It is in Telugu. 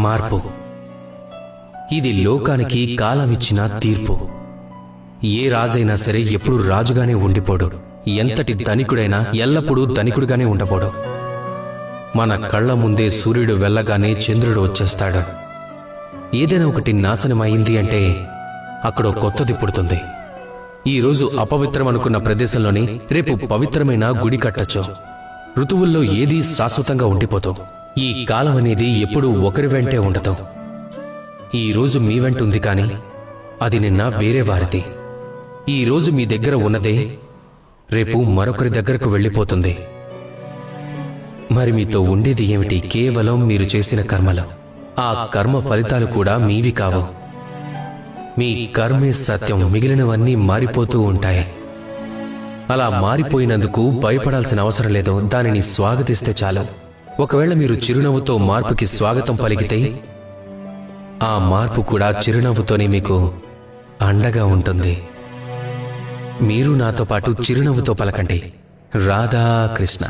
మార్పు. ఇది లోకానికి కాలమిచ్చిన తీర్పు. ఏ రాజైనా సరే ఎప్పుడు రాజుగానే ఉండిపోడు. ఎంతటి ధనికుడైనా ఎల్లప్పుడూ ధనికుడుగానే ఉండబోడు. మన కళ్ల ముందే సూర్యుడు వెళ్ళగానే చంద్రుడు వచ్చేస్తాడు. ఏదైనా ఒకటి నాశనమైంది అంటే అక్కడ కొత్తది పుడుతుంది. ఈరోజు అపవిత్రం అనుకున్న ప్రదేశంలోనే రేపు పవిత్రమైన గుడి కట్టచ్చు. ఋతువుల్లో ఏదీ శాశ్వతంగా ఉండిపోతాం. ఈ కాలం అనేది ఎప్పుడూ ఒకరి వెంటే ఉండదు. ఈరోజు మీ వెంట ఉంది, కానీ అది నిన్న వేరే వారిది. ఈరోజు మీ దగ్గర ఉన్నదే రేపు మరొకరి దగ్గరకు వెళ్ళిపోతుంది. మరి మీతో ఉండేది ఏమిటి? కేవలం మీరు చేసిన కర్మలు. ఆ కర్మ ఫలితాలు కూడా మీవి కావు. మీ కర్మే సత్యం, మిగిలినవన్నీ మారిపోతూ ఉంటాయి. అలా మారిపోయినందుకు భయపడాల్సిన అవసరం లేదు. దానిని స్వాగతిస్తే చాలు. ఒకవేళ మీరు చిరునవ్వుతో మార్పుకి స్వాగతం పలికితే ఆ మార్పు కూడా చిరునవ్వుతోనే మీకు అండగా ఉంటుంది. మీరు నాతో పాటు చిరునవ్వుతో పలకండి, రాధా కృష్ణ.